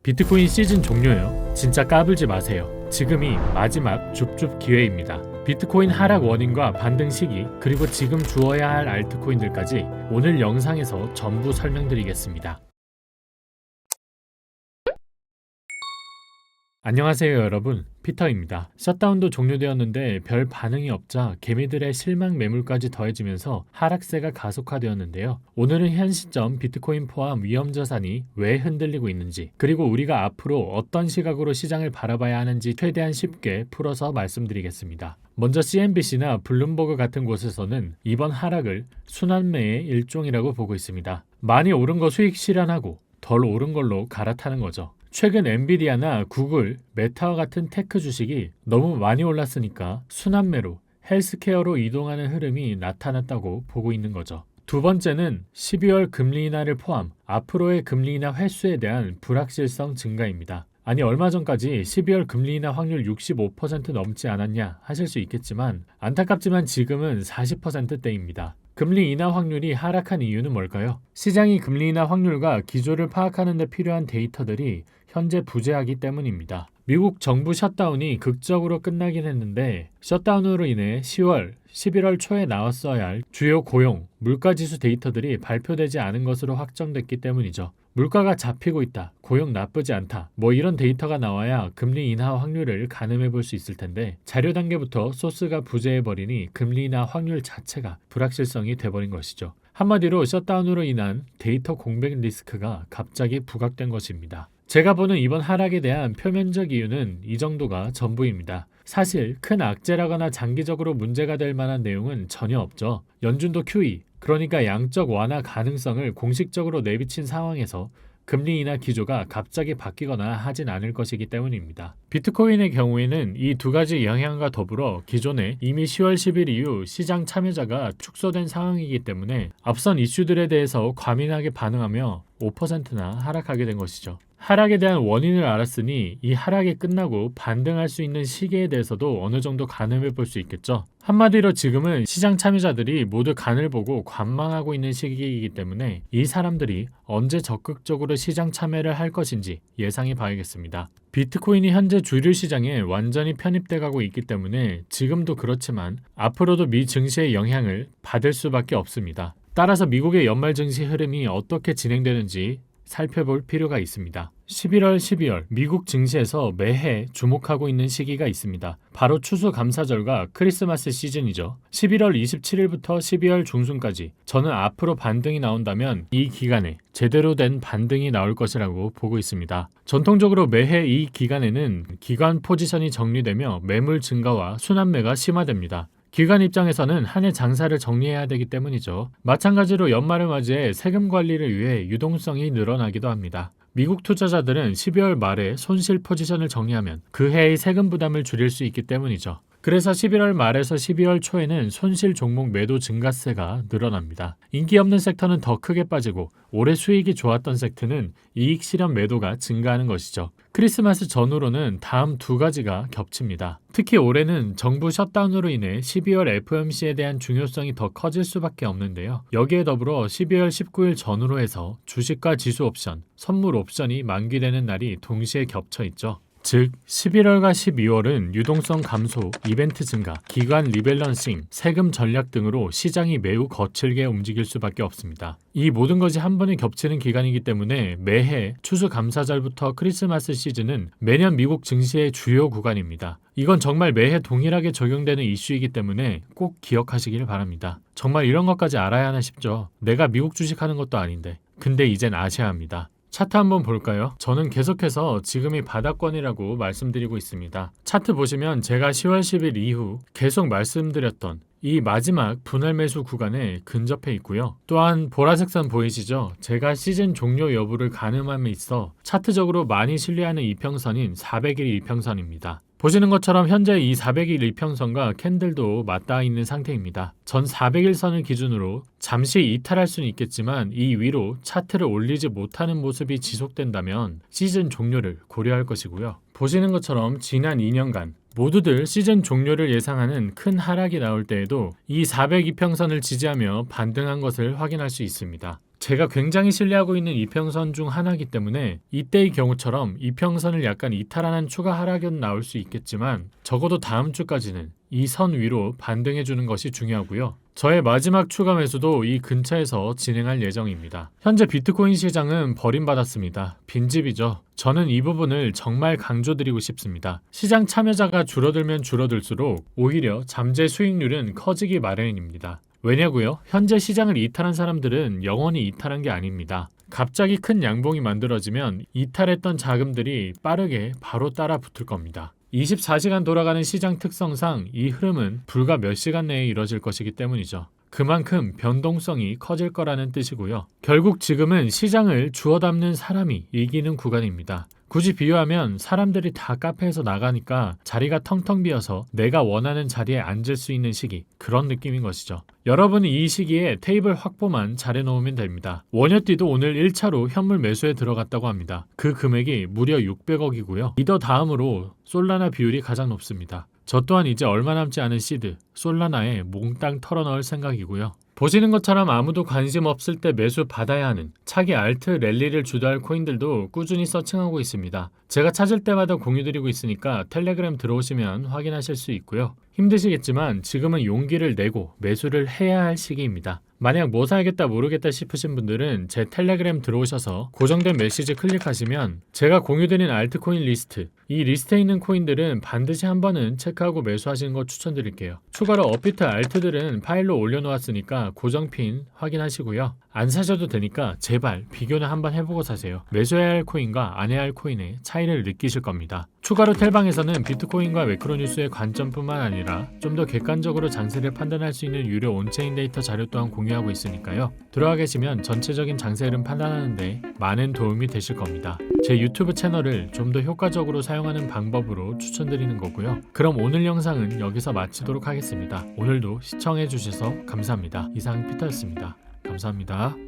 비트코인 시즌 종료요. 진짜 까불지 마세요. 지금이 마지막 줍줍 기회입니다. 비트코인 하락 원인과 반등 시기, 그리고 지금 주어야 할 알트코인들까지 오늘 영상에서 전부 설명드리겠습니다. 안녕하세요 여러분, 피터입니다. 셧다운도 종료되었는데 별 반응이 없자 개미들의 실망 매물까지 더해지면서 하락세가 가속화되었는데요. 오늘은 현 시점 비트코인 포함 위험자산이 왜 흔들리고 있는지, 그리고 우리가 앞으로 어떤 시각으로 시장을 바라봐야 하는지 최대한 쉽게 풀어서 말씀드리겠습니다. 먼저 CNBC나 블룸버그 같은 곳에서는 이번 하락을 순환매의 일종이라고 보고 있습니다. 많이 오른 거 수익 실현하고 덜 오른 걸로 갈아타는 거죠. 최근 엔비디아나 구글, 메타와 같은 테크 주식이 너무 많이 올랐으니까 순환매로 헬스케어로 이동하는 흐름이 나타났다고 보고 있는 거죠. 두 번째는 12월 금리 인하를 포함 앞으로의 금리 인하 횟수에 대한 불확실성 증가입니다. 아니 얼마 전까지 12월 금리 인하 확률 65% 넘지 않았냐 하실 수 있겠지만 안타깝지만 지금은 40%대입니다. 금리 인하 확률이 하락한 이유는 뭘까요? 시장이 금리 인하 확률과 기조를 파악하는 데 필요한 데이터들이 현재 부재하기 때문입니다. 미국 정부 셧다운이 극적으로 끝나긴 했는데 셧다운으로 인해 10월, 11월 초에 나왔어야 할 주요 고용, 물가지수 데이터들이 발표되지 않은 것으로 확정됐기 때문이죠. 물가가 잡히고 있다, 고용 나쁘지 않다, 이런 데이터가 나와야 금리 인하 확률을 가늠해 볼 수 있을 텐데 자료 단계부터 소스가 부재해버리니 금리 인하 확률 자체가 불확실성이 돼버린 것이죠. 한마디로 셧다운으로 인한 데이터 공백 리스크가 갑자기 부각된 것입니다. 제가 보는 이번 하락에 대한 표면적 이유는 이 정도가 전부입니다. 사실 큰 악재라거나 장기적으로 문제가 될 만한 내용은 전혀 없죠. 연준도 QE, 그러니까 양적 완화 가능성을 공식적으로 내비친 상황에서 금리 인하 기조가 갑자기 바뀌거나 하진 않을 것이기 때문입니다. 비트코인의 경우에는 이 두 가지 영향과 더불어 기존에 이미 10월 10일 이후 시장 참여자가 축소된 상황이기 때문에 앞선 이슈들에 대해서 과민하게 반응하며 5%나 하락하게 된 것이죠. 하락에 대한 원인을 알았으니 이 하락이 끝나고 반등할 수 있는 시기에 대해서도 어느 정도 가늠해 볼 수 있겠죠. 한마디로 지금은 시장 참여자들이 모두 간을 보고 관망하고 있는 시기이기 때문에 이 사람들이 언제 적극적으로 시장 참여를 할 것인지 예상해 봐야겠습니다. 비트코인이 현재 주류 시장에 완전히 편입돼 가고 있기 때문에 지금도 그렇지만 앞으로도 미 증시의 영향을 받을 수밖에 없습니다. 따라서 미국의 연말 증시 흐름이 어떻게 진행되는지 살펴볼 필요가 있습니다. 11월, 12월 미국 증시에서 매해 주목하고 있는 시기가 있습니다. 바로 추수감사절과 크리스마스 시즌이죠. 11월 27일부터 12월 중순까지 저는 앞으로 반등이 나온다면 이 기간에 제대로 된 반등이 나올 것이라고 보고 있습니다. 전통적으로 매해 이 기간에는 기관 포지션이 정리되며 매물 증가와 순환매가 심화됩니다. 기관 입장에서는 한 해 장사를 정리해야 되기 때문이죠. 마찬가지로 연말을 맞이해 세금 관리를 위해 유동성이 늘어나기도 합니다. 미국 투자자들은 12월 말에 손실 포지션을 정리하면 그 해의 세금 부담을 줄일 수 있기 때문이죠. 그래서 11월 말에서 12월 초에는 손실 종목 매도 증가세가 늘어납니다. 인기 없는 섹터는 더 크게 빠지고 올해 수익이 좋았던 섹터는 이익 실현 매도가 증가하는 것이죠. 크리스마스 전후로는 다음 두 가지가 겹칩니다. 특히 올해는 정부 셧다운으로 인해 12월 FOMC에 대한 중요성이 더 커질 수밖에 없는데요. 여기에 더불어 12월 19일 전후로 해서 주식과 지수 옵션, 선물 옵션이 만기되는 날이 동시에 겹쳐 있죠. 즉 11월과 12월은 유동성 감소, 이벤트 증가, 기관 리밸런싱, 세금 전략 등으로 시장이 매우 거칠게 움직일 수밖에 없습니다. 이 모든 것이 한 번에 겹치는 기간이기 때문에 매해 추수감사절부터 크리스마스 시즌은 매년 미국 증시의 주요 구간입니다. 이건 정말 매해 동일하게 적용되는 이슈이기 때문에 꼭 기억하시길 바랍니다. 정말 이런 것까지 알아야 하나 싶죠. 내가 미국 주식하는 것도 아닌데. 근데 이젠 아셔야 합니다. 차트 한번 볼까요? 저는 계속해서 지금이 바닥권이라고 말씀드리고 있습니다. 차트 보시면 제가 10월 10일 이후 계속 말씀드렸던 이 마지막 분할 매수 구간에 근접해 있고요. 또한 보라색 선 보이시죠? 제가 시즌 종료 여부를 가늠함에 있어 차트적으로 많이 신뢰하는 이평선인 400일 이평선입니다. 보시는 것처럼 현재 이 400일 이평선과 캔들도 맞닿아 있는 상태입니다. 전 400일 선을 기준으로 잠시 이탈할 수는 있겠지만 이 위로 차트를 올리지 못하는 모습이 지속된다면 시즌 종료를 고려할 것이고요. 보시는 것처럼 지난 2년간 모두들 시즌 종료를 예상하는 큰 하락이 나올 때에도 이 402평선을 지지하며 반등한 것을 확인할 수 있습니다. 제가 굉장히 신뢰하고 있는 이평선 중 하나이기 때문에 이때의 경우처럼 이평선을 약간 이탈하는 추가 하락은 나올 수 있겠지만 적어도 다음 주까지는 이 선 위로 반등해 주는 것이 중요하고요. 저의 마지막 추가 매수도 이 근처에서 진행할 예정입니다. 현재 비트코인 시장은 버림받았습니다. 빈집이죠. 저는 이 부분을 정말 강조드리고 싶습니다. 시장 참여자가 줄어들면 줄어들수록 오히려 잠재 수익률은 커지기 마련입니다. 왜냐고요? 현재 시장을 이탈한 사람들은 영원히 이탈한 게 아닙니다. 갑자기 큰 양봉이 만들어지면 이탈했던 자금들이 빠르게 바로 따라 붙을 겁니다. 24시간 돌아가는 시장 특성상 이 흐름은 불과 몇 시간 내에 이뤄질 것이기 때문이죠. 그만큼 변동성이 커질 거라는 뜻이고요. 결국 지금은 시장을 주워 담는 사람이 이기는 구간입니다. 굳이 비유하면 사람들이 다 카페에서 나가니까 자리가 텅텅 비어서 내가 원하는 자리에 앉을 수 있는 시기, 그런 느낌인 것이죠. 여러분이 이 시기에 테이블 확보만 잘 해놓으면 됩니다. 원효띠도 오늘 1차로 현물 매수에 들어갔다고 합니다. 그 금액이 무려 600억이고요. 이더 다음으로 솔라나 비율이 가장 높습니다. 저 또한 이제 얼마 남지 않은 시드, 솔라나에 몽땅 털어넣을 생각이고요. 보시는 것처럼 아무도 관심 없을 때 매수 받아야 하는 차기 알트 랠리를 주도할 코인들도 꾸준히 서칭하고 있습니다. 제가 찾을 때마다 공유드리고 있으니까 텔레그램 들어오시면 확인하실 수 있고요. 힘드시겠지만 지금은 용기를 내고 매수를 해야 할 시기입니다. 만약 뭐 사야겠다 모르겠다 싶으신 분들은 제 텔레그램 들어오셔서 고정된 메시지 클릭하시면 제가 공유드린 알트코인 리스트, 이 리스트에 있는 코인들은 반드시 한 번은 체크하고 매수하시는 거 추천드릴게요. 추가로 업비트 알트들은 파일로 올려놓았으니까 고정핀 확인하시고요. 안 사셔도 되니까 제발 비교는 한번 해보고 사세요. 매수해야 할 코인과 안 해야 할 코인의 차이를 느끼실 겁니다. 추가로 텔방에서는 비트코인과 매크로뉴스의 관점뿐만 아니라 좀 더 객관적으로 장세를 판단할 수 있는 유료 온체인 데이터 자료 또한 공유하고 있으니까요. 들어가 계시면 전체적인 장세 흐름 판단하는 데 많은 도움이 되실 겁니다. 제 유튜브 채널을 좀 더 효과적으로 사용하는 방법으로 추천드리는 거고요. 그럼 오늘 영상은 여기서 마치도록 하겠습니다. 오늘도 시청해 주셔서 감사합니다. 이상 피터였습니다. 감사합니다.